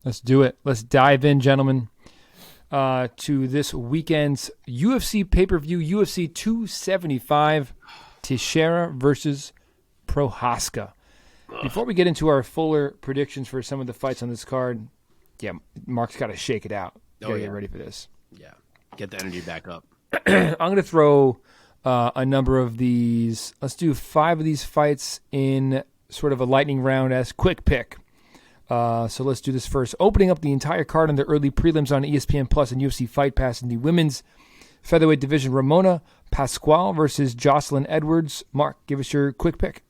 Let's do it. Let's dive in, gentlemen, to this weekend's UFC pay-per-view, UFC 275, Teixeira versus Prochazka. Before we get into our fuller predictions for some of the fights on this card, yeah, Mark's got to shake it out. Get ready for this. Yeah, get the energy back up. I'm going to throw a number of these. Let's do 5 of these fights in sort of a lightning round as quick pick. So let's do this first. Opening up the entire card in the early prelims on ESPN Plus and UFC Fight Pass in the women's featherweight division, Ramona Pascual versus Jocelyn Edwards. Mark, give us your quick pick.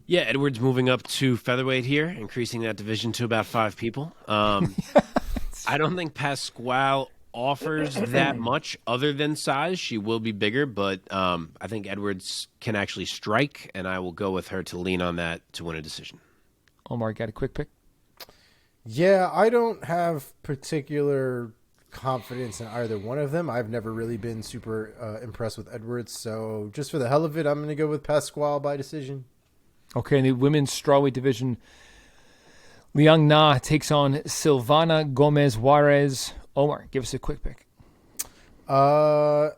Yeah, Edwards moving up to featherweight here, increasing that division to about 5 people. I don't think Pascual offers that much other than size. She will be bigger, but I think Edwards can actually strike, and I will go with her to lean on that to win a decision. Omar, got a quick pick? Yeah, I don't have particular confidence in either one of them. I've never really been super impressed with Edwards, so just for the hell of it, I'm going to go with Pascual by decision. Okay, in the women's strawweight division, Liangna takes on Sylvana Gomez Juarez. Omar, give us a quick pick. Both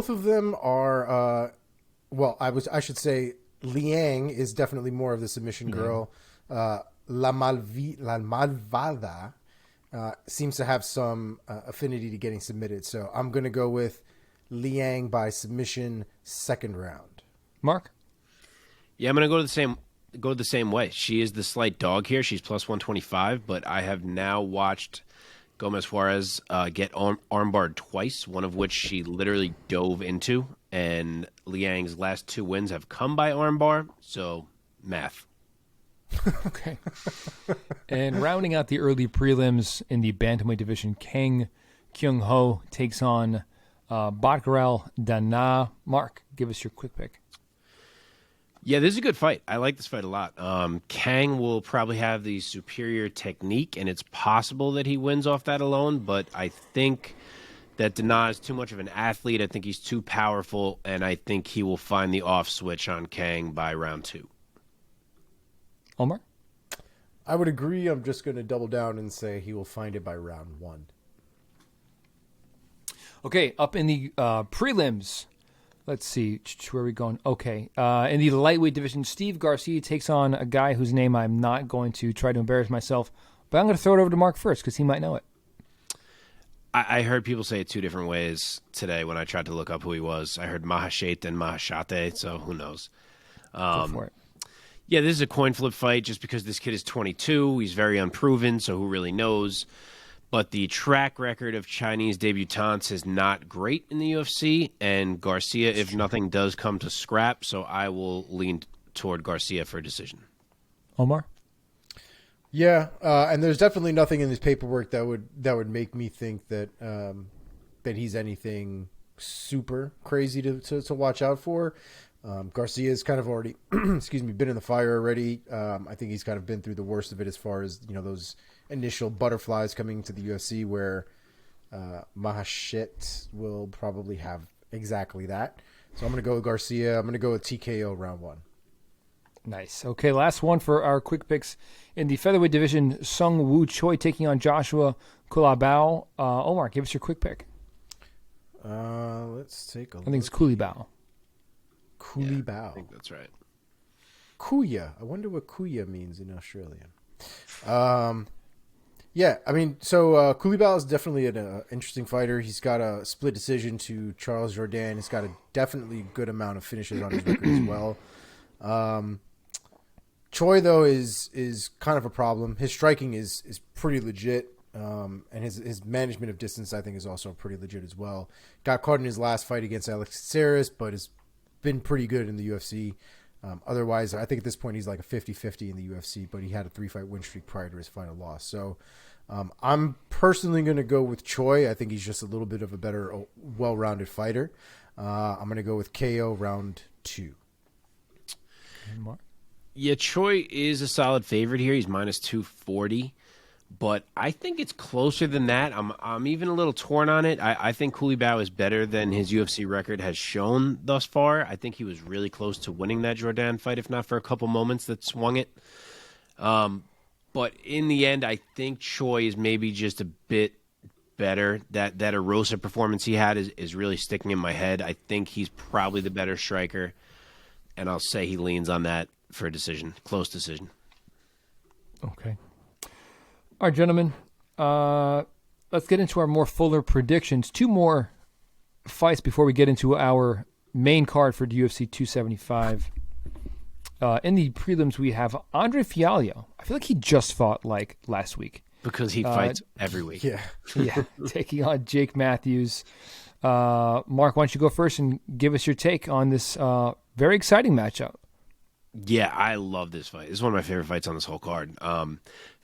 of them are, I should say Liang is definitely more of the submission girl. La Malvada seems to have some affinity to getting submitted, so I'm going to go with Liang by submission, second round. Mark? Yeah, I'm going to go the same way. She is the slight dog here. She's plus 125, but I have now watched Gomez Juarez get armbarred twice, one of which she literally dove into, and Liang's last 2 wins have come by armbar, so math. Okay. And rounding out the early prelims in the bantamweight division, Kang Kyung Ho takes on Batkarel Dana. Mark, give us your quick pick. Yeah, this is a good fight. I like this fight a lot. Kang will probably have the superior technique, and it's possible that he wins off that alone, but I think that Dana is too much of an athlete. I think he's too powerful, and I think he will find the off switch on Kang by round 2. Omar? I would agree. I'm just going to double down and say he will find it by round 1. Okay, up in the prelims. Let's see, where are we going? Okay, in the lightweight division, Steve Garcia takes on a guy whose name I'm not going to try to embarrass myself, but I'm going to throw it over to Mark first because he might know it. I heard people say it 2 different ways today when I tried to look up who he was. I heard Mahashate and Mahashate, so who knows? Go for it. Yeah, this is a coin flip fight just because this kid is 22. He's very unproven, so who really knows? But the track record of Chinese debutantes is not great in the UFC, and Garcia, if nothing, does come to scrap, so I will lean toward Garcia for a decision. Omar? Yeah, and there's definitely nothing in his paperwork that would make me think that that he's anything super crazy to watch out for. Garcia's kind of already, been in the fire already. I think he's kind of been through the worst of it as far as those initial butterflies coming to the UFC, where Mahashet will probably have exactly that. So I'm going to go with Garcia. I'm going to go with TKO round 1. Nice. Okay, last one for our quick picks. In the featherweight division, Sung Woo Choi taking on Joshua Kulabao. Omar, give us your quick pick. Let's take a look. I think it's Kulibao. Kulibao. Yeah, I think that's right. Kuya. I wonder what Kuya means in Australian. Yeah, I mean, so Kulibao is definitely an interesting fighter. He's got a split decision to Charles Jourdain. He's got a definitely good amount of finishes on his record as well. Choi, though, is kind of a problem. His striking is pretty legit, and his management of distance, I think, is also pretty legit as well. Got caught in his last fight against Alex Teixeira, but has been pretty good in the UFC. Otherwise, I think at this point he's like a 50-50 in the UFC, but he had a 3-fight win streak prior to his final loss. So I'm personally going to go with Choi. I think he's just a little bit of a better, well-rounded fighter. I'm going to go with KO round 2. Yeah, Choi is a solid favorite here. He's minus 240. But I think it's closer than that. I'm even a little torn on it. I think Kulibao is better than his UFC record has shown thus far. I think he was really close to winning that Jourdain fight, if not for a couple moments that swung it. But in the end, I think Choi is maybe just a bit better. That Erosa performance he had is really sticking in my head. I think he's probably the better striker, and I'll say he leans on that for a decision, close decision. Okay. All right, gentlemen. Let's get into our more fuller predictions. 2 more fights before we get into our main card for UFC 275. In the prelims, we have Andre Fiaglio. I feel like he just fought like last week. Because he fights every week. Yeah. Yeah, taking on Jake Matthews. Mark, why don't you go first and give us your take on this very exciting matchup? Yeah, I love this fight. This is one of my favorite fights on this whole card.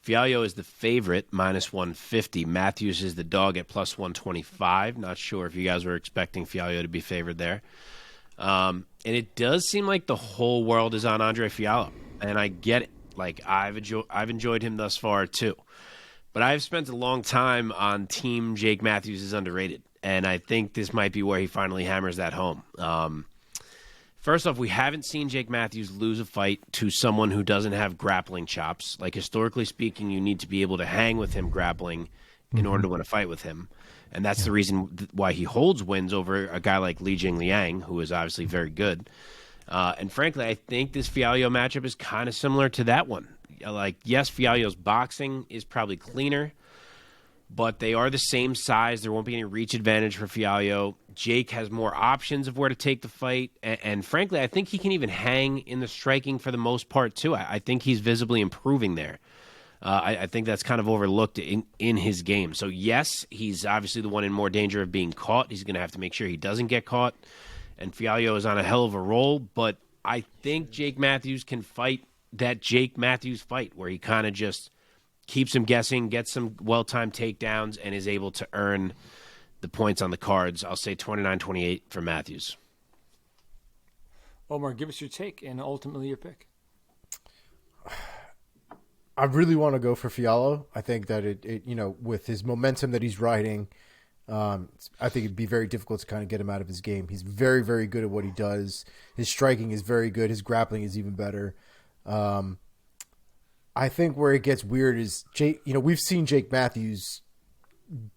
Fiaglio is the favorite, minus 150. Matthews is the dog at plus 125. Not sure if you guys were expecting Fiaglio to be favored there. And it does seem like the whole world is on Andre Fiaglio, and I get it. Like I've enjoyed him thus far too, but I've spent a long time on Team Jake Matthews is underrated, and I think this might be where he finally hammers that home. First off, we haven't seen Jake Matthews lose a fight to someone who doesn't have grappling chops. Like historically speaking, you need to be able to hang with him grappling in order to win a fight with him. And that's the reason why he holds wins over a guy like Liang, who is obviously very good. And frankly, I think this Fiaglio matchup is kind of similar to that one. Like, yes, Fiaglio's boxing is probably cleaner, but they are the same size. There won't be any reach advantage for Fiaglio. Jake has more options of where to take the fight. And frankly, I think he can even hang in the striking for the most part, too. I think he's visibly improving there. I think that's kind of overlooked in his game. So, yes, he's obviously the one in more danger of being caught. He's going to have to make sure he doesn't get caught. And Fiaglio is on a hell of a roll. But I think Jake Matthews can fight that Jake Matthews fight where he kind of just keeps him guessing, gets some well-timed takedowns, and is able to earn the points on the cards. I'll say 29-28 for Matthews. Omar, give us your take and ultimately your pick. I really want to go for Fiaglio. I think that it with his momentum that he's riding, I think it'd be very difficult to kind of get him out of his game. He's very, very good at what he does. His striking is very good. His grappling is even better. I think where it gets weird is Jake. We've seen Jake Matthews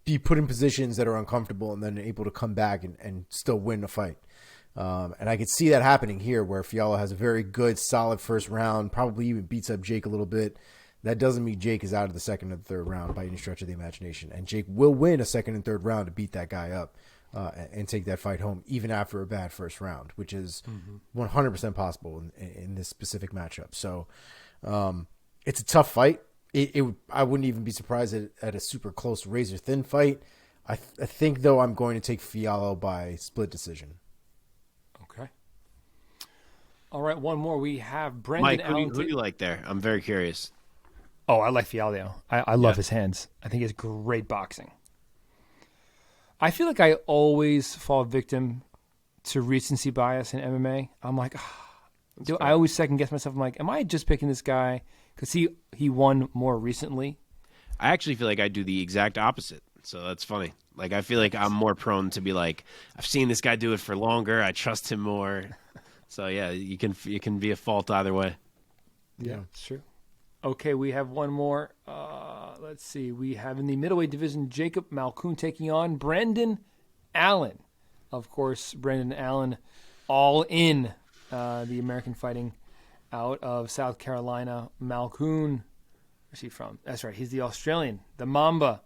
be put in positions that are uncomfortable and then able to come back and still win a fight. And I could see that happening here, where Fiaglio has a very good, solid first round, probably even beats up Jake a little bit. That doesn't mean Jake is out of the second and third round by any stretch of the imagination. And Jake will win a second and third round to beat that guy up and take that fight home, even after a bad first round, which is 100% possible in this specific matchup. So it's a tough fight. I wouldn't even be surprised at a super close, razor-thin fight. I think, though, I'm going to take Fiaglio by split decision. Okay. All right, one more. We have Brendan Mike, Allen. who do you like there? I'm very curious. Oh, I like Fiaglio. I love his hands. I think he's great boxing. I feel like I always fall victim to recency bias in MMA. I'm like, I always second guess myself. I'm like, am I just picking this guy because he won more recently? I actually feel like I do the exact opposite. So that's funny. Like, I feel like I'm more prone to be like, I've seen this guy do it for longer. I trust him more. So yeah, you can be a fault either way. Yeah, it's true. Okay, we have one more. Let's see. We have in the middleweight division, Jacob Malkoun taking on Brendan Allen. Of course, Brendan Allen, all in the American fighting out of South Carolina. Malkoun, where's he from? That's right. He's the Australian, the Mamba.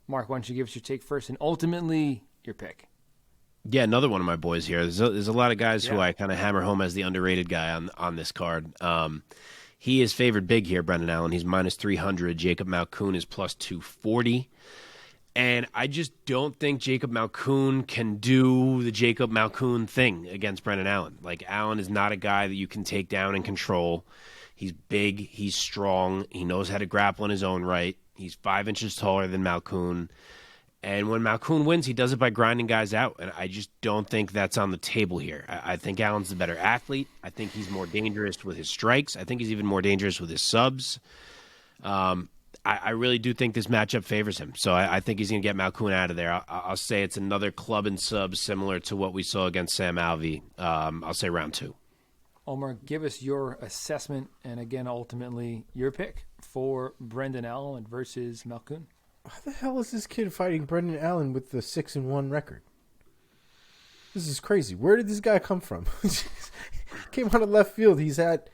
Mark, why don't you give us your take first and ultimately your pick? Yeah, another one of my boys here. There's a lot of guys who I kind of hammer home as the underrated guy on this card. He is favored big here, Brendan Allen. He's minus 300. Jacob Malkoun is plus 240. And I just don't think Jacob Malkoun can do the Jacob Malkoun thing against Brendan Allen. Like, Allen is not a guy that you can take down and control. He's big. He's strong. He knows how to grapple in his own right. He's 5 inches taller than Malkoun. And when Malkoun wins, he does it by grinding guys out. And I just don't think that's on the table here. I think Allen's the better athlete. I think he's more dangerous with his strikes. I think he's even more dangerous with his subs. I really do think this matchup favors him. So I think he's going to get Malkoun out of there. I'll say it's another club and sub similar to what we saw against Sam Alvey. I'll say round 2. Omar, give us your assessment and, again, ultimately your pick. for Brendan Allen versus Malkoun. How the hell is this kid fighting Brendan Allen with the 6-1 record? This is crazy. Where did this guy come from? Came out of left field. He's got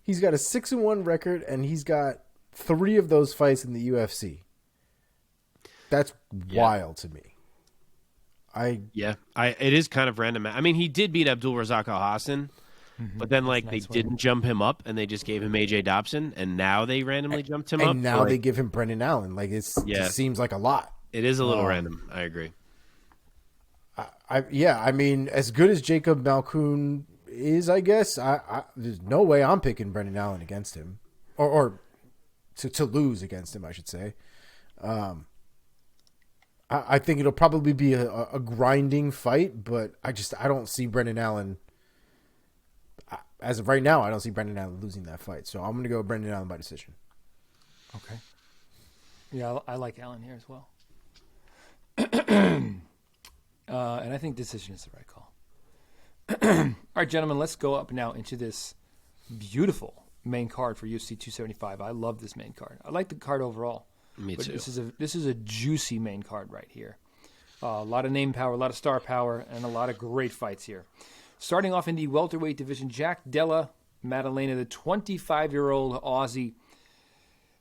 a 6-1 record, and he's got 3 of those fights in the UFC. That's wild to me. It is kind of random. I mean, he did beat Abdul Razak Al Hassan, but then they didn't jump him up, and they just gave him AJ Dobson, and now they randomly jumped him up. And now they give him Brendan Allen. It just seems like a lot. It is a little random. I agree. I mean, as good as Jacob Malkoun is, I guess, there's no way I'm picking Brendan Allen against him, or to lose against him, I should say. I think it'll probably be a grinding fight, but I don't see Brendan Allen. As of right now, I don't see Brendan Allen losing that fight. So I'm going to go Brendan Allen by decision. Okay. Yeah, I like Allen here as well. And I think decision is the right call. All right, gentlemen, let's go up now into this beautiful main card for UFC 275. I love this main card. I like the card overall. Me too. This is a juicy main card right here. A lot of name power, a lot of star power, and a lot of great fights here. Starting off in the welterweight division, Jack Della Madeleine, the 25-year-old Aussie.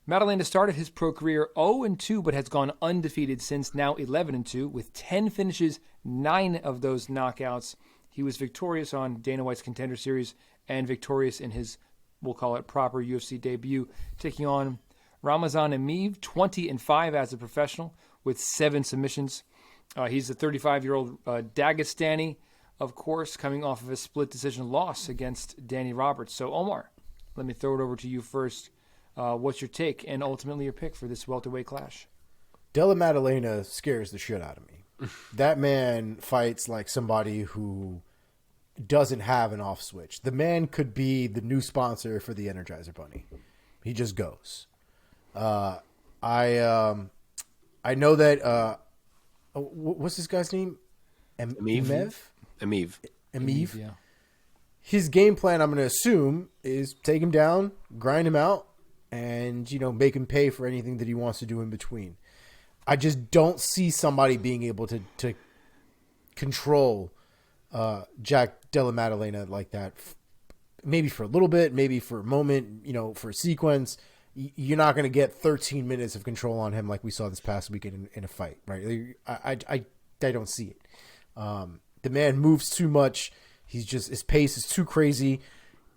Madeleine started his pro career 0-2, but has gone undefeated since, now 11-2, with 10 finishes, 9 of those knockouts. He was victorious on Dana White's Contender Series and victorious in his, we'll call it, proper UFC debut, taking on Ramazan Emeev, 20-5 as a professional, with 7 submissions. He's a 35-year-old Dagestani, of course, coming off of a split decision loss against Danny Roberts. So, Omar, let me throw it over to you first. What's your take and ultimately your pick for this welterweight clash? Della Madeleine scares the shit out of me. That man fights like somebody who doesn't have an off switch. The man could be the new sponsor for the Energizer Bunny. He just goes. I know that what's this guy's name? Emeev. Emeev. Yeah. His game plan, I'm going to assume, is take him down, grind him out, and make him pay for anything that he wants to do in between. I just don't see somebody being able to control Jack Della Madeleine like that. Maybe for a little bit, maybe for a moment, for a sequence. You're not going to get 13 minutes of control on him like we saw this past weekend in a fight, right? I don't see it. The man moves too much. His pace is too crazy.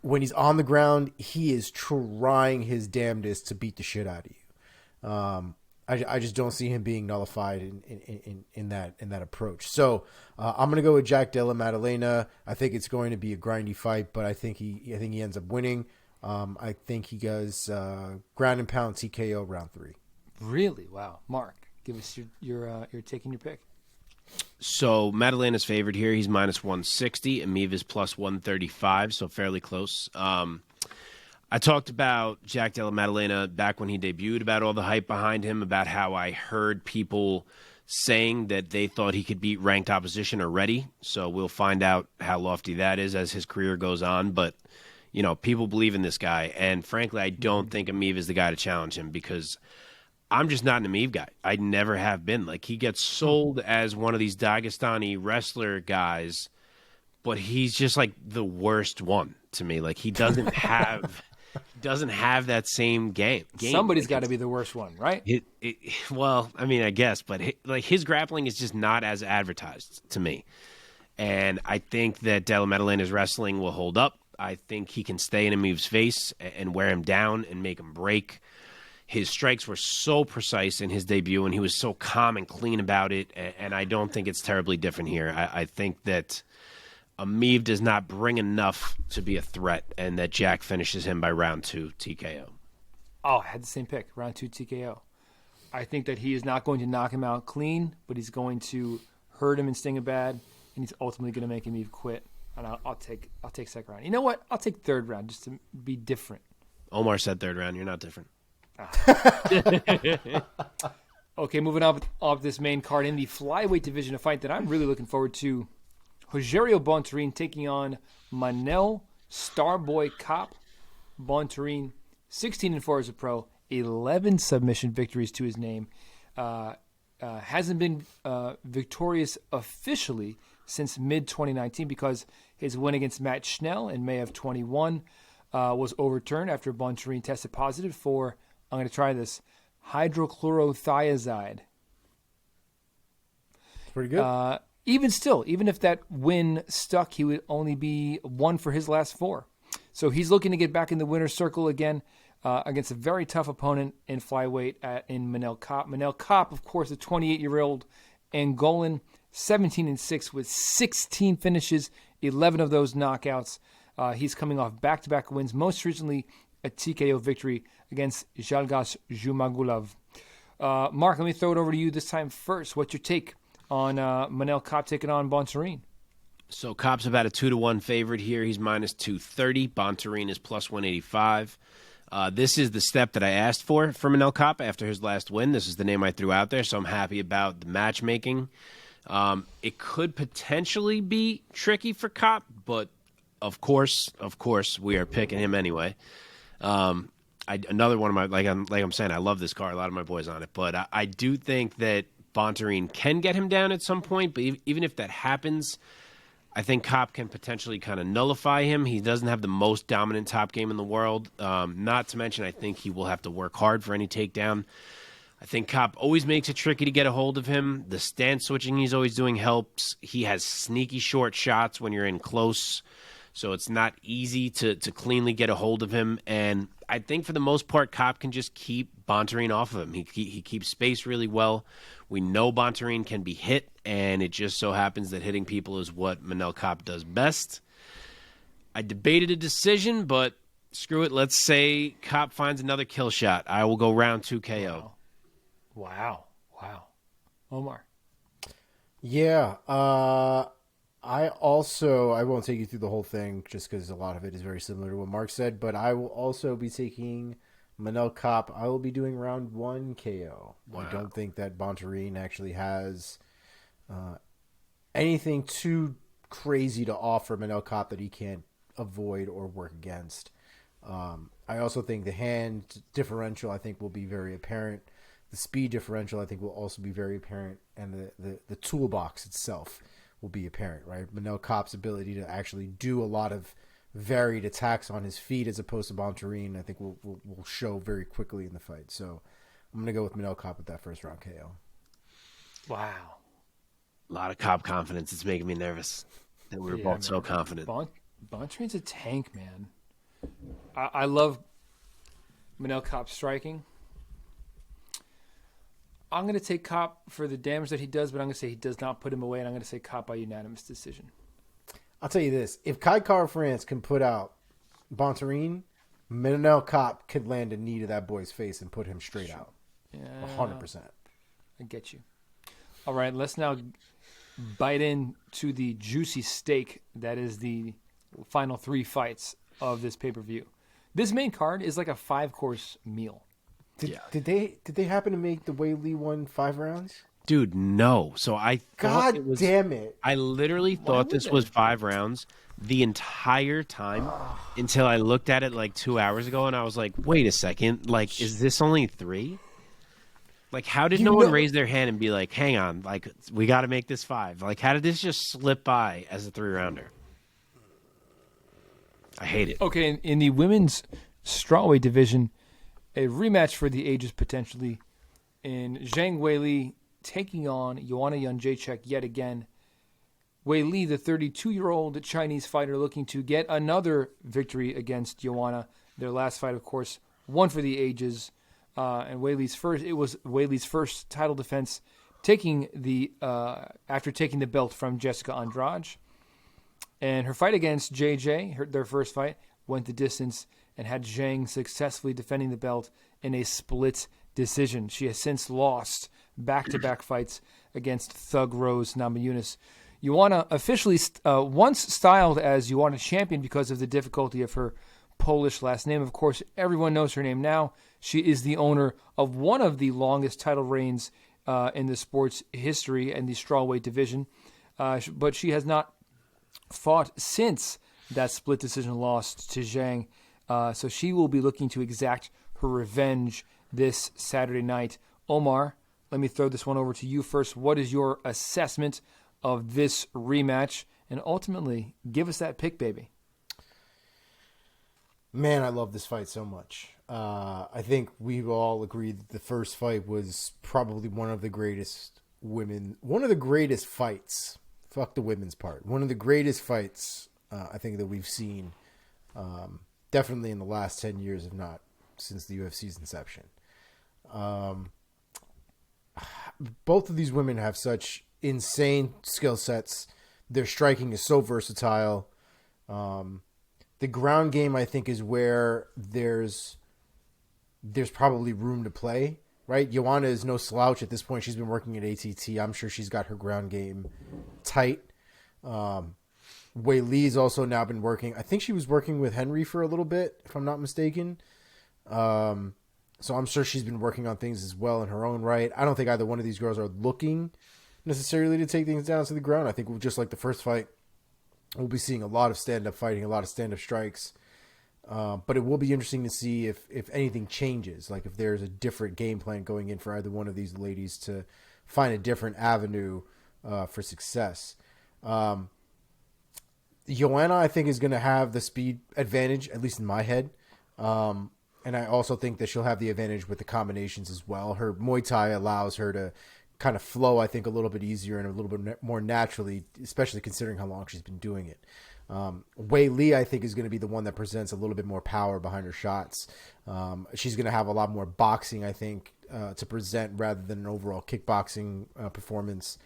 When he's on the ground, he is trying his damnedest to beat the shit out of you. I just don't see him being nullified in that approach. So I'm going to go with Jack Della Madeleine. I think it's going to be a grindy fight, but I think he ends up winning. I think he goes ground and pound TKO round 3. Really? Wow. Mark, give us your take and your pick. So Madeleine is favored here. He's minus 160. Emeev is plus 135, so fairly close. I talked about Jack Della Madeleine back when he debuted, about all the hype behind him, about how I heard people saying that they thought he could beat ranked opposition already. So we'll find out how lofty that is as his career goes on. But, people believe in this guy. And frankly, I don't think Emeev is the guy to challenge him because I'm just not an Emeev guy. I never have been. He gets sold as one of these Dagestani wrestler guys, but he's just the worst one to me. He doesn't have that same game. Somebody's got to be the worst one, right? Well, I mean, I guess, but his grappling is just not as advertised to me. And I think that Della Madeleine's wrestling will hold up. I think he can stay in Emeev's face and wear him down and make him break. His strikes were so precise in his debut, and he was so calm and clean about it, and I don't think it's terribly different here. I think that Emeev does not bring enough to be a threat, and that Jack finishes him by round 2 TKO. Oh, I had the same pick, round 2 TKO. I think that he is not going to knock him out clean, but he's going to hurt him and sting him bad, and he's ultimately going to make Emeev quit. And I'll take second round. You know what? I'll take third round just to be different. Omar said third round. You're not different. Okay, moving up this main card in the flyweight division, a fight that I'm really looking forward to. Rogerio Bonterine taking on Manel Starboy Cop. Bonterine, 16-4 as a pro, 11 submission victories to his name. Hasn't been victorious officially since mid-2019 because his win against Matt Schnell in May of 21 was overturned after Bonterine tested positive for, I'm going to try this, hydrochlorothiazide. Pretty good. Even still, even if that win stuck, he would only be 1 for his last 4. So he's looking to get back in the winner's circle again against a very tough opponent in flyweight in Manel Kape. Manel Kape, of course, a 28-year-old Angolan, 17-6 with 16 finishes, 11 of those knockouts. He's coming off back-to-back wins, most recently a TKO victory against Jalgas Jumagulov. Mark, let me throw it over to you this time first. What's your take on Manel Kape taking on Bonterine? So Kape's about a 2-1 favorite here. He's minus 230. Bonterine is plus 185. This is the step that I asked for Manel Kape after his last win. This is the name I threw out there, so I'm happy about the matchmaking. It could potentially be tricky for Kape, but of course, we are picking him anyway. Another one of my like I'm saying, I love this card. A lot of my boys on it, but I do think that Bonterine can get him down at some point. But even if that happens, I think Kape can potentially kind of nullify him. He doesn't have the most dominant top game in the world. Not to mention, I think he will have to work hard for any takedown. I think Kape always makes it tricky to get a hold of him. The stance switching he's always doing helps. He has sneaky short shots when you're in close, so it's not easy to cleanly get a hold of him. And I think for the most part, Kape can just keep Bonterine off of him. He keeps space really well. We know Bonterine can be hit, and it just so happens that hitting people is what Manel Kape does best. I debated a decision, but screw it. Let's say Kape finds another kill shot. I will go round 2 KO. Wow. Omar. Yeah. I won't take you through the whole thing just because a lot of it is very similar to what Mark said, but I will also be taking Manel Kape. I will be doing round 1 KO. Wow. I don't think that Bonterine actually has anything too crazy to offer Manel Kape that he can't avoid or work against. I also think the hand differential, I think, will be very apparent. The speed differential, I think, will also be very apparent, and the toolbox itself will be apparent, right? Manel Kape's ability to actually do a lot of varied attacks on his feet as opposed to Bonterine, I think will show very quickly in the fight. So I'm going to go with Manel Kape with that first round KO. Wow. A lot of Kape confidence. It's making me nervous that we were both so confident. Bonterine's a tank, man. I love Manel Kape's striking. I'm going to take Kape for the damage that he does, but I'm going to say he does not put him away, and I'm going to say Kape by unanimous decision. I'll tell you this. If Kai Kara-France can put out Bonterine, Manel Kape could land a knee to that boy's face and put him straight out. 100%. I get you. All right, let's now bite into the juicy steak that is the final 3 fights of this pay-per-view. This main card is like a 5-course meal. Did they happen to make the Weili one 5 rounds? Dude, no. So I thought damn it. I literally thought this was 5 rounds the entire time until I looked at it like 2 hours ago and I was like, wait a second, like, is this only 3? Like, how did no one raise their hand and be like, hang on, like, we got to make this 5? Like, how did this just slip by as a 3-rounder? I hate it. Okay, in the women's strawweight division, a rematch for the ages potentially in Zhang Weili taking on Joanna Jędrzejczyk yet again. Weili, the 32-year-old Chinese fighter, looking to get another victory against Joanna. Their last fight, of course, one for the ages. And Weili's first title defense, after taking the belt from Jessica Andrade. And her fight against JJ, their first fight, went the distance and had Zhang successfully defending the belt in a split decision. She has since lost back-to-back fights against Thug Rose Namajunas. Joanna, officially once styled as Joanna Champion because of the difficulty of her Polish last name. Of course, everyone knows her name now. She is the owner of one of the longest title reigns in the sport's history in the strawweight division. But she has not fought since that split decision loss to Zhang. So she will be looking to exact her revenge this Saturday night. Omar, let me throw this one over to you first. What is your assessment of this rematch? And ultimately, give us that pick, baby. Man, I love this fight so much. I think we all agree that the first fight was probably one of the greatest fights. Fuck the women's part. One of the greatest fights I think that we've seen, definitely in the last 10 years, if not since the UFC's inception. Both of these women have such insane skill sets. Their striking is so versatile. The ground game, I think, is where there's probably room to play, right? Joanna is no slouch at this point. She's been working at ATT. I'm sure she's got her ground game tight. Wei Li's also now been working. I think she was working with Henry for a little bit, if I'm not mistaken. So I'm sure she's been working on things as well in her own right. I don't think either one of these girls are looking necessarily to take things down to the ground. I think just like the first fight, we'll be seeing a lot of stand-up fighting, a lot of stand-up strikes. But it will be interesting to see if anything changes, like if there's a different game plan going in for either one of these ladies to find a different avenue for success. Joanna, I think, is going to have the speed advantage, at least in my head. And I also think that she'll have the advantage with the combinations as well. Her Muay Thai allows her to kind of flow, I think, a little bit easier and a little bit more naturally, especially considering how long she's been doing it. Wei Li, I think, is going to be the one that presents a little bit more power behind her shots. She's going to have a lot more boxing, I think, to present rather than an overall kickboxing performance.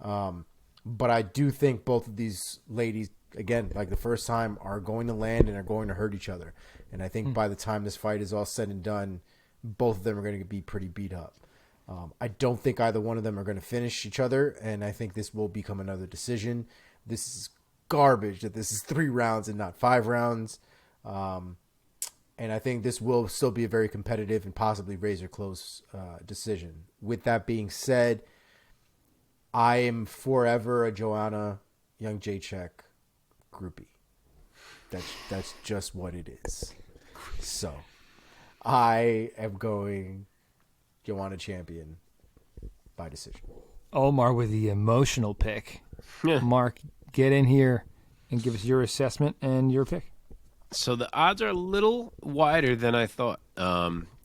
But I do think both of these ladies, again, like the first time, are going to land and are going to hurt each other. And I think by the time this fight is all said and done, both of them are going to be pretty beat up. I don't think either one of them are going to finish each other, and I think this will become another decision. This is garbage that this is 3 rounds and not 5 rounds. And I think this will still be a very competitive and possibly razor-close decision. With that being said, I am forever a Joanna Jędrzejczyk groupie. That's just what it is. So I am going Joanna champion by decision. Omar with the emotional pick. Mark, get in here and give us your assessment and your pick. So the odds are a little wider than I thought.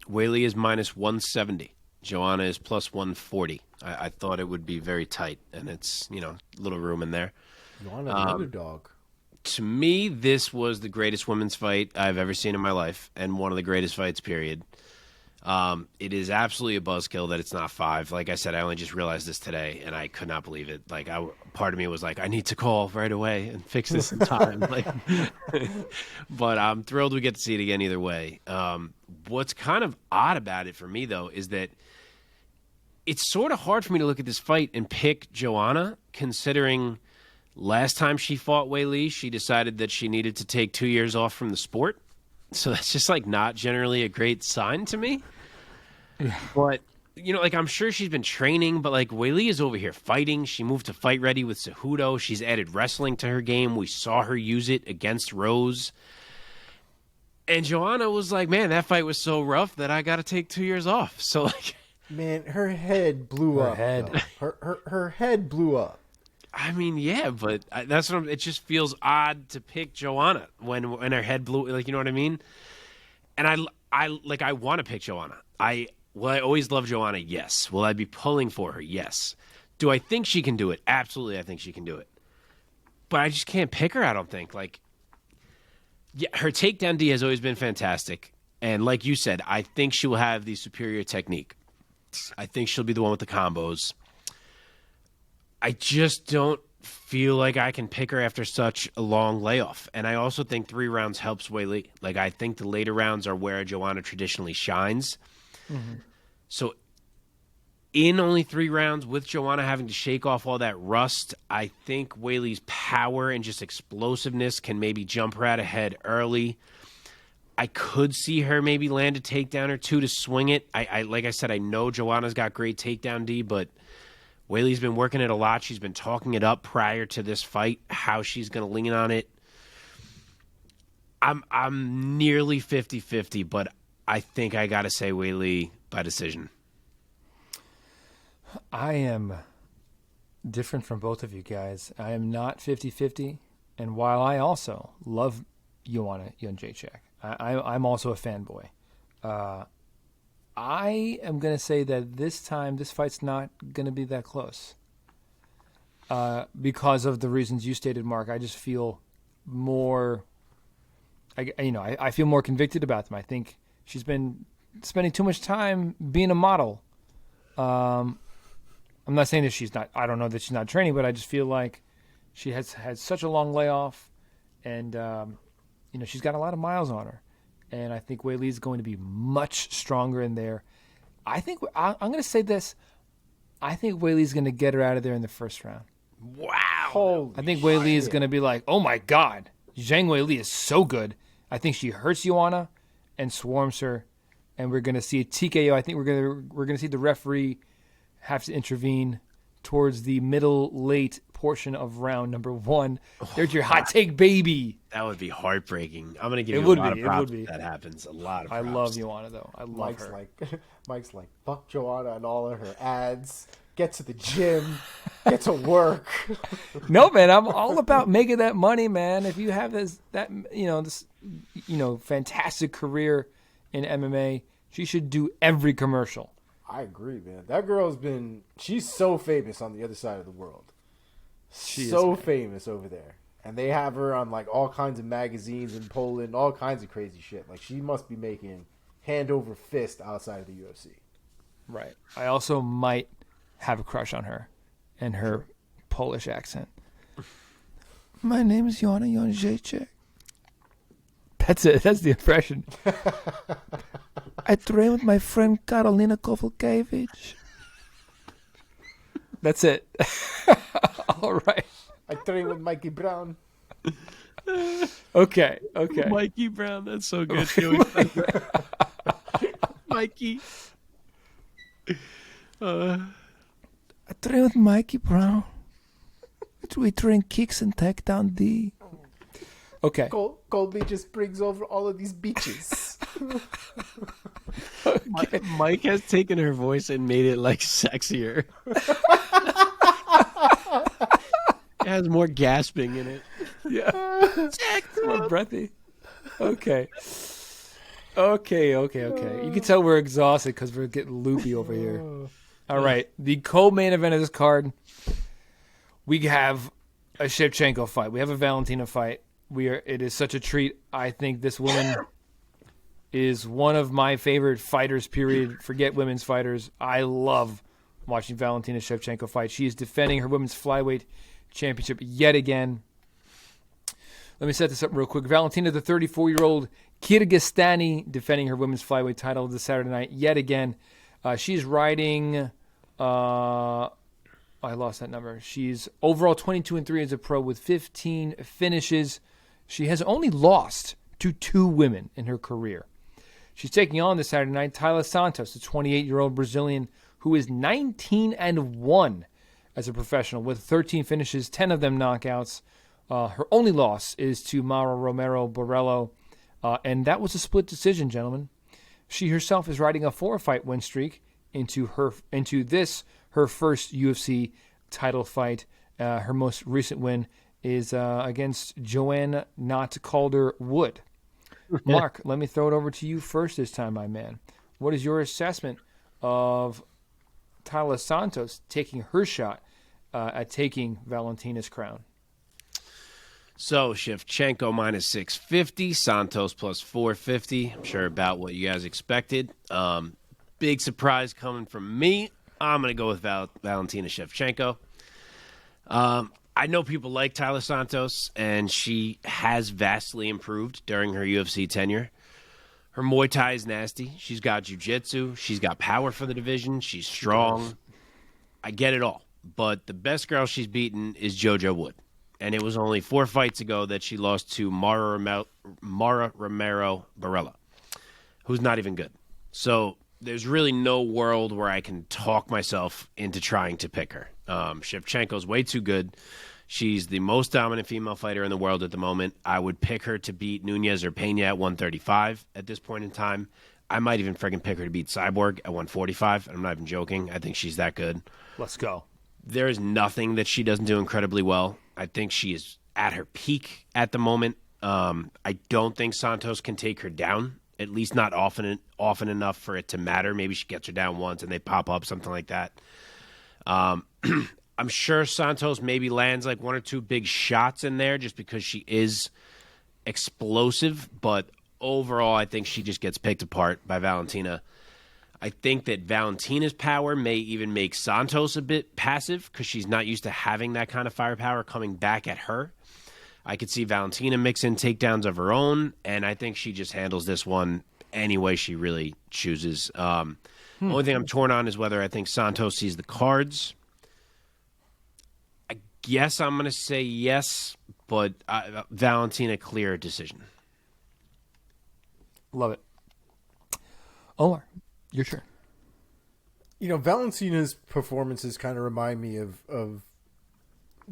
Wei Li is minus 170. Joanna is plus 140. I thought it would be very tight, and it's, little room in there. Joanna, the underdog. To me, this was the greatest women's fight I've ever seen in my life, and one of the greatest fights, period. It is absolutely a buzzkill that it's not 5. Like I said, I only just realized this today, and I could not believe it. Like, part of me was like, I need to call right away and fix this in time. But I'm thrilled we get to see it again either way. What's kind of odd about it for me, though, is that it's sort of hard for me to look at this fight and pick Joanna, considering last time she fought Wei Li, she decided that she needed to take 2 years off from the sport. So that's just not generally a great sign to me. But, I'm sure she's been training, but Wei Li is over here fighting. She moved to fight ready with Cejudo. She's added wrestling to her game. We saw her use it against Rose. And Joanna was like, man, that fight was so rough that I got to take 2 years off. So man, her head blew up. Her head blew up. I mean, yeah, but that's what it just feels odd to pick Joanna when her head blew, you know what I mean? And I want to pick Joanna. Will I always love Joanna? Yes. Will I be pulling for her? Yes. Do I think she can do it? Absolutely, I think she can do it. But I just can't pick her, I don't think. Yeah, her takedown D has always been fantastic. And like you said, I think she will have the superior technique. I think she'll be the one with the combos. I just don't feel like I can pick her after such a long layoff. And I also think 3 rounds helps Wei Li. I think the later rounds are where Joanna traditionally shines. Mm-hmm. So in only 3 rounds, with Joanna having to shake off all that rust, I think Wei Li's power and just explosiveness can maybe jump her out ahead early. I could see her maybe land a takedown or 2 to swing it. I like I said, I know Joanna's got great takedown D, but Wei Li's been working it a lot. She's been talking it up prior to this fight, how she's going to lean on it. I'm nearly 50-50, but I think I got to say Weili by decision. I am different from both of you guys. I am not 50-50. And while I also love Joanna Jędrzejczyk, I'm also a fanboy. I am going to say that this time, this fight's not going to be that close. Because of the reasons you stated, Mark. I just feel more, I feel more convicted about them. I think she's been spending too much time being a model. I'm not saying that she's not, I don't know that she's not training, but I just feel like she has had such a long layoff, and, she's got a lot of miles on her. And I think Weili is going to be much stronger in there. I'm going to say this. I think Weili is going to get her out of there in the first round. Wow. I think Weili is going to be like, oh my God, Zhang Weili is so good. I think she hurts Joanna and swarms her, and we're going to see a TKO. I think we're going to see the referee have to intervene towards the late portion of round number 1. There's your hot take, baby. That would be heartbreaking. I'm going to give you a lot of props if that happens. A lot of props. I love Joanna, though. I love her. Mike's like, fuck Joanna and all of her ads. Get to the gym. Get to work. No, man, I'm all about making that money, man. If you have this fantastic career in MMA, she should do every commercial. I agree, man. That girl's she's so famous on the other side of the world. She's so famous over there. And they have her on like all kinds of magazines in Poland, all kinds of crazy shit. Like she must be making hand over fist outside of the UFC. Right. I also might have a crush on her and her Polish accent. My name is Joanna Jędrzejczyk. That's it. That's the impression. I train with my friend Karolina Kowalkiewicz. That's it. All right. I train with Mikey Brown. Okay. Mikey Brown, that's so good. Mikey. I train with Mikey Brown. We train kicks and takedown D. Okay. Colby just brings over all of these beaches. Okay. Mike has taken her voice and made it like sexier. It has more gasping in it. Yeah. More breathy. Okay. You can tell we're exhausted because we're getting loopy over here. All right. The co-main event of this card, we have a Shevchenko fight. We have a Valentina fight. It is such a treat. I think this woman is one of my favorite fighters, period. Forget women's fighters. I love watching Valentina Shevchenko fight. She is defending her women's flyweight championship yet again. Let me set this up real quick. Valentina, the 34-year-old Kyrgyzstani, defending her women's flyweight title this Saturday night yet again. She's riding... I lost that number. She's overall 22-3 as a pro with 15 finishes. She has only lost to 2 women in her career. She's taking on this Saturday night Della Santos, the 28-year-old Brazilian who is 19-1 as a professional with 13 finishes, 10 of them knockouts. Her only loss is to Mara Romero Borello, and that was a split decision, gentlemen. She herself is riding a 4-fight win streak into this her first UFC title fight. Her most recent win is against Joanne Not Calder Wood. Mark, let me throw it over to you first this time, my man. What is your assessment of Della Santos taking her shot at taking Valentina's crown? So Shevchenko minus 650, Santos plus 450. I'm sure about what you guys expected. Big surprise coming from me. I'm going to go with Valentina Shevchenko. I know people like Della Santos, and she has vastly improved during her UFC tenure. Her Muay Thai is nasty. She's got jiu-jitsu. She's got power for the division. She's strong. I get it all. But the best girl she's beaten is JoJo Wood. And it was only 4 fights ago that she lost to Mara Romero Borello, who's not even good. So there's really no world where I can talk myself into trying to pick her. Shevchenko's way too good. She's the most dominant female fighter in the world at the moment. I would pick her to beat Nunes or Pena at 135 at this point in time. I might even friggin' pick her to beat Cyborg at 145. I'm not even joking. I think she's that good. Let's go. There is nothing that she doesn't do incredibly well. I think she is at her peak at the moment. I don't think Santos can take her down, at least not often enough for it to matter. Maybe she gets her down once and they pop up, something like that. I'm sure Santos maybe lands like one or two big shots in there just because she is explosive, but overall I think she just gets picked apart by Valentina. I think that Valentina's power may even make Santos a bit passive because she's not used to having that kind of firepower coming back at her. I could see Valentina mix in takedowns of her own, and I think she just handles this one any way she really chooses. The only thing I'm torn on is whether I think Santos sees the cards. I guess I'm going to say yes, but Valentina clear decision. Love it. Omar, your turn. Valentina's performances kind of remind me of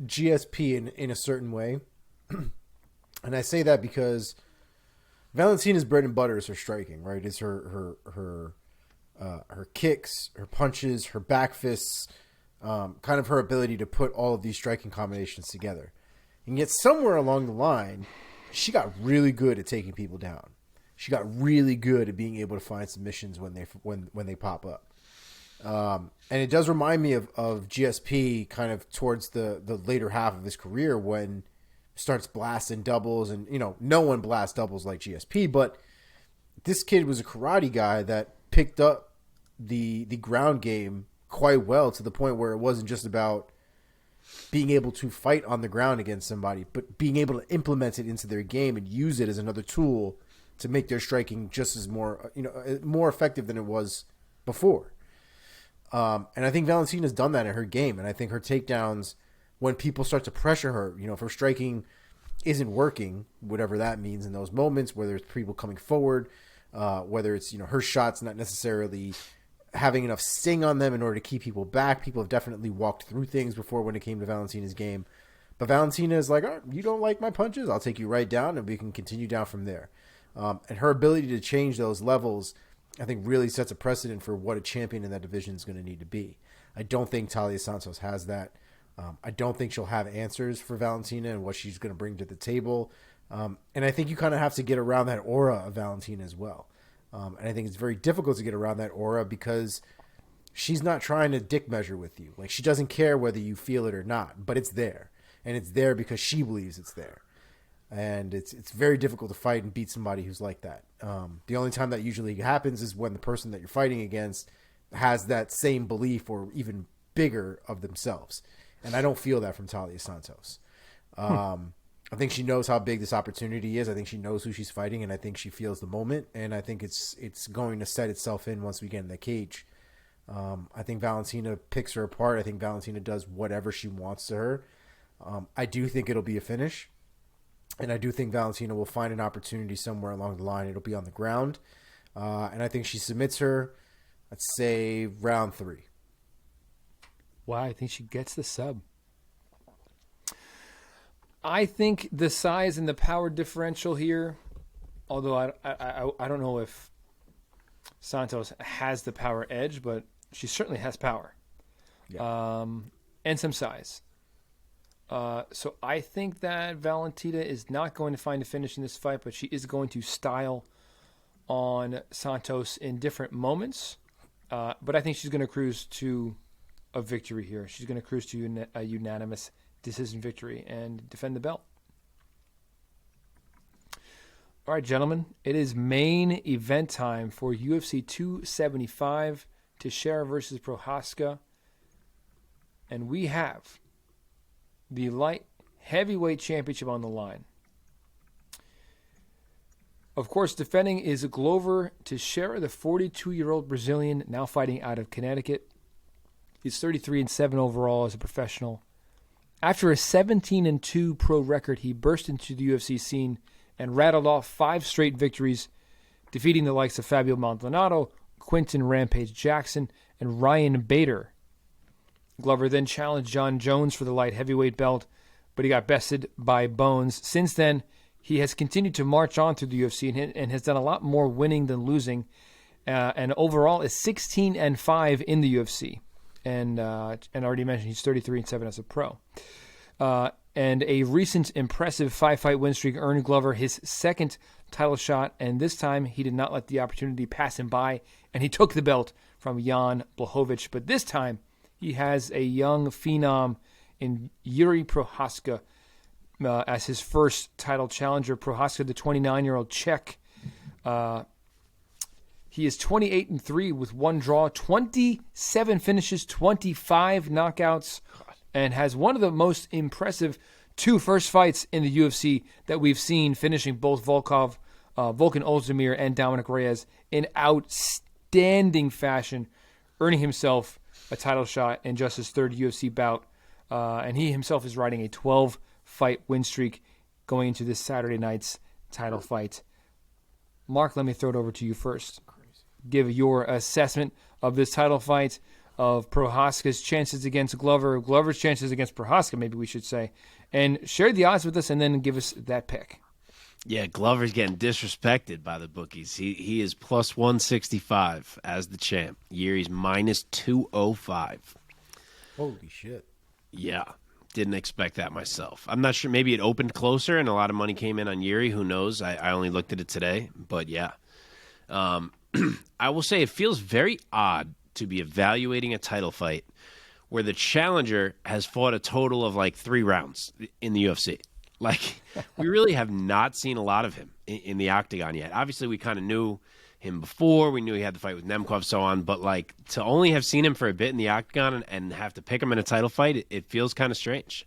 GSP in a certain way. And I say that because Valentina's bread and butter is her striking, right? It's her kicks, her punches, her back fists, kind of her ability to put all of these striking combinations together. And yet somewhere along the line, she got really good at taking people down. She got really good at being able to find submissions when they pop up. And it does remind me of GSP kind of towards the later half of his career when he starts blasting doubles, and no one blasts doubles like GSP, but this kid was a karate guy that picked up the ground game quite well to the point where it wasn't just about being able to fight on the ground against somebody, but being able to implement it into their game and use it as another tool to make their striking just as more effective than it was before. And I think Valentina's done that in her game. And I think her takedowns, when people start to pressure her, if her striking isn't working, whatever that means in those moments, whether it's people coming forward, whether it's, her shots not necessarily having enough sting on them in order to keep people back. People have definitely walked through things before when it came to Valentina's game. But Valentina is like, you don't like my punches? I'll take you right down and we can continue down from there. And her ability to change those levels, I think, really sets a precedent for what a champion in that division is going to need to be. I don't think Taila Santos has that. I don't think she'll have answers for Valentina and what she's going to bring to the table. And I think you kind of have to get around that aura of Valentina as well. And I think it's very difficult to get around that aura because she's not trying to dick measure with you. Like, she doesn't care whether you feel it or not, but it's there. And it's there because she believes it's there. And it's very difficult to fight and beat somebody who's like that. The only time that usually happens is when the person that you're fighting against has that same belief or even bigger of themselves. And I don't feel that from Taila Santos. I think she knows how big this opportunity is. I think she knows who she's fighting, and I think she feels the moment. And I think it's going to set itself in once we get in the cage. I think Valentina picks her apart. I think Valentina does whatever she wants to her. I do think it'll be a finish. And I do think Valentina will find an opportunity somewhere along the line. It'll be on the ground. And I think she submits her, let's say, round 3. Wow, I think she gets the sub. I think the size and the power differential here, although I don't know if Santos has the power edge, but she certainly has power. Yeah. And some size. So I think that Valentina is not going to find a finish in this fight, but she is going to style on Santos in different moments. But I think she's going to cruise to a victory here. She's going to cruise to a unanimous decision victory and defend the belt. All right, gentlemen, it is main event time for UFC 275, Teixeira versus Prochazka. And we have the light heavyweight championship on the line. Of course, defending is Glover Teixeira, the 42-year-old Brazilian, now fighting out of Connecticut. He's 33-7 overall as a professional. After a 17-2 pro record, he burst into the UFC scene and rattled off 5 straight victories, defeating the likes of Fabio Maldonado, Quinton Rampage Jackson, and Ryan Bader. Glover then challenged John Jones for the light heavyweight belt, but he got bested by Bones. Since then, he has continued to march on through the UFC and has done a lot more winning than losing, and overall is 16-5 in the UFC. And already mentioned he's 33-7 as a pro. And a recent impressive 5-fight win streak earned Glover his second title shot, and this time he did not let the opportunity pass him by, and he took the belt from Jan Blachowicz. But this time he has a young phenom in Yuri Prochazka as his first title challenger. Prochazka, the 29-year-old Czech, he is 28-3 with one draw, 27 finishes, 25 knockouts, and has one of the most impressive two first fights in the UFC that we've seen, finishing both Volkan Ozdemir and Dominic Reyes in outstanding fashion, earning himself a title shot in just his third UFC bout. And he himself is riding a 12-fight win streak going into this Saturday night's title fight. Mark, let me throw it over to you first. Give your assessment of this title fight, of Prochazka's chances against Glover, Glover's chances against Prochazka, maybe we should say, and share the odds with us and then give us that pick. Yeah, Glover's getting disrespected by the bookies. He is plus 165 as the champ. Yuri's minus 205. Holy shit. Yeah, didn't expect that myself. I'm not sure. Maybe it opened closer and a lot of money came in on Yuri. Who knows? I only looked at it today, but yeah. I will say it feels very odd to be evaluating a title fight where the challenger has fought a total of like 3 rounds in the UFC. Like, we really have not seen a lot of him in the octagon yet. Obviously, we kind of knew him before. We knew he had the fight with Nemkov, so on. But, like, to only have seen him for a bit in the octagon and have to pick him in a title fight, it feels kind of strange.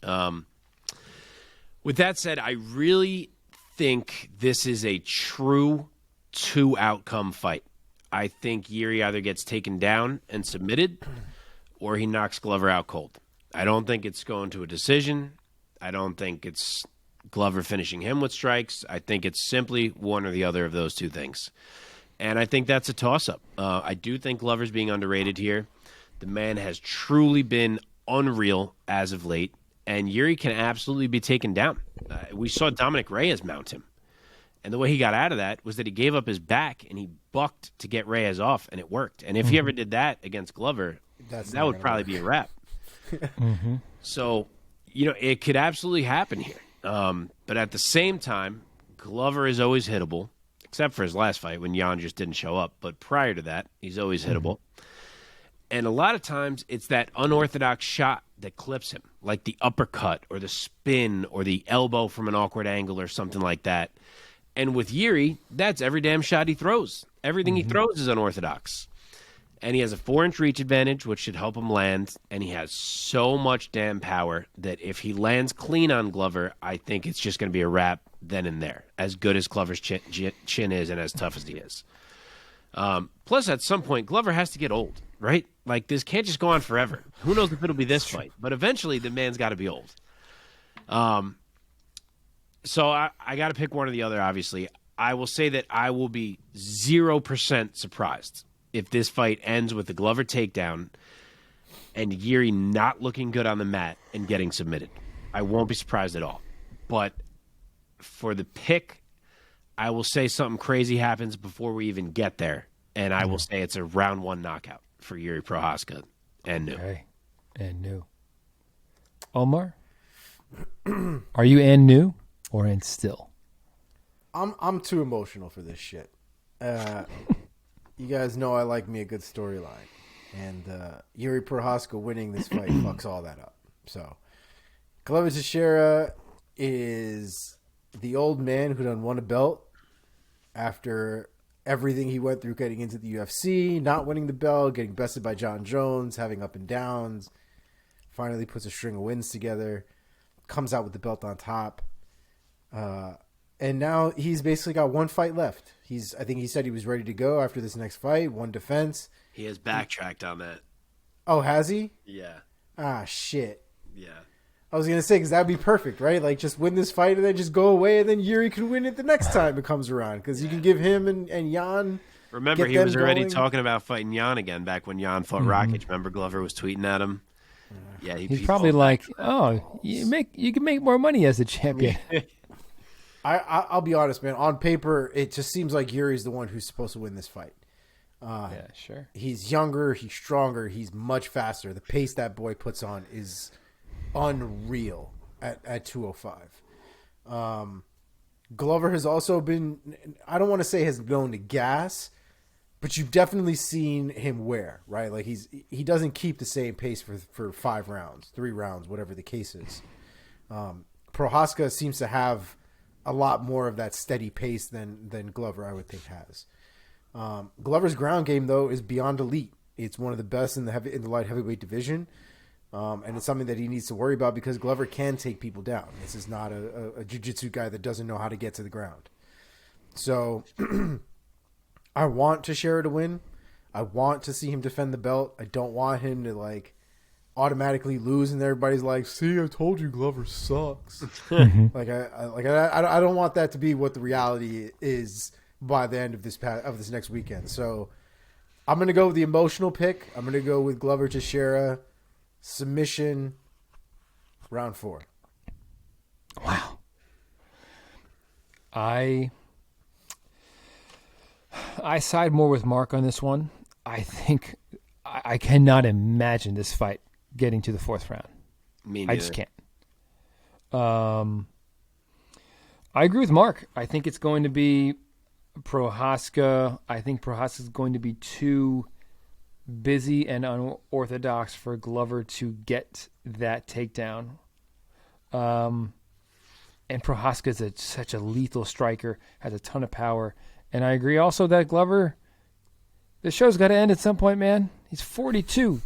With that said, I really think this is a true 2-outcome fight. I think Yuri either gets taken down and submitted or he knocks Glover out cold. I don't think it's going to a decision. I don't think it's Glover finishing him with strikes. I think it's simply one or the other of those two things. And I think that's a toss-up. I do think Glover's being underrated here. The man has truly been unreal as of late, and Yuri can absolutely be taken down. We saw Dominic Reyes mount him. And the way he got out of that was that he gave up his back and he bucked to get Reyes off, and it worked. And if he ever did that against Glover, that would probably be a wrap. So, it could absolutely happen here. But at the same time, Glover is always hittable, except for his last fight when Jan just didn't show up. But prior to that, he's always hittable. And a lot of times it's that unorthodox shot that clips him, like the uppercut or the spin or the elbow from an awkward angle or something like that. And with Yuri, that's every damn shot he throws. Everything he throws is unorthodox. And he has a 4-inch reach advantage, which should help him land. And he has so much damn power that if he lands clean on Glover, I think it's just going to be a wrap then and there, as good as Glover's chin is and as tough as he is. Plus, at some point, Glover has to get old, right? Like, this can't just go on forever. Who knows if it'll be this fight. But eventually, the man's got to be old. So I got to pick one or the other, obviously. I will say that I will be 0% surprised if this fight ends with the Glover takedown and Yuri not looking good on the mat and getting submitted. I won't be surprised at all. But for the pick, I will say something crazy happens before we even get there. And I will say it's a round 1 knockout for Yuri Prochazka and new. Okay. And new. Omar? Are you and new or and still? I'm too emotional for this shit. You guys know I like me a good storyline, and Yuri Prochazka winning this fight fucks all that up. So, Glover Teixeira is the old man who done won a belt after everything he went through getting into the UFC, not winning the belt, getting bested by John Jones, having up and downs. Finally puts a string of wins together, comes out with the belt on top. And now he's basically got 1 fight left. I think he said he was ready to go after this next fight, 1 defense. He has backtracked on that. Oh, has he? Yeah. Ah, shit. Yeah. I was going to say, because that'd be perfect, right? Like, just win this fight and then just go away, and then Yuri can win it the next time it comes around. Because you can give him and Jan... Remember, he was already talking about fighting Jan again back when Jan fought Rockage. Remember, Glover was tweeting at him? Yeah, he's probably like, "Oh, you can make more money as a champion." I'll be honest, man. On paper, it just seems like Yuri's the one who's supposed to win this fight. Yeah, sure. He's younger, he's stronger, he's much faster. The pace that boy puts on is unreal at 205. Glover has also been, I don't want to say has known to gas, but you've definitely seen him wear, right? Like he doesn't keep the same pace for 5 rounds, 3 rounds, whatever the case is. Prochazka seems to have a lot more of that steady pace than Glover, I would think, has. Glover's ground game, though, is beyond elite. It's one of the best in the light heavyweight division, and it's something that he needs to worry about because Glover can take people down. This is not a jiu-jitsu guy that doesn't know how to get to the ground. So I want Teixeira to win. I want to see him defend the belt. I don't want him to automatically lose and everybody's like, "See, I told you Glover sucks." I don't want that to be what the reality is by the end of this next weekend. So I'm going to go with the emotional pick. I'm going to go with Glover Teixeira submission round 4. Wow. I side more with Mark on this one. I think I cannot imagine this fight getting to the 4th round. Me neither. I just can't. I agree with Mark. I think it's going to be Prochazka. I think Prochazka is going to be too busy and unorthodox for Glover to get that takedown. And Prochazka is such a lethal striker, has a ton of power. And I agree also that Glover, the show's got to end at some point, man. He's 42.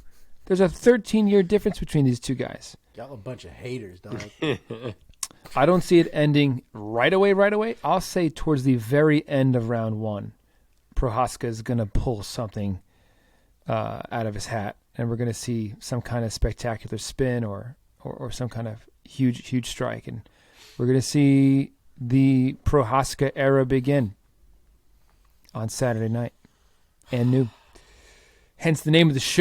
There's a 13-year difference between these two guys. Y'all a bunch of haters, dog. I don't see it ending right away. I'll say towards the very end of round 1, Prochazka is going to pull something out of his hat, and we're going to see some kind of spectacular spin or some kind of huge strike, and we're going to see the Prochazka era begin on Saturday night and noon. Hence the name of the show.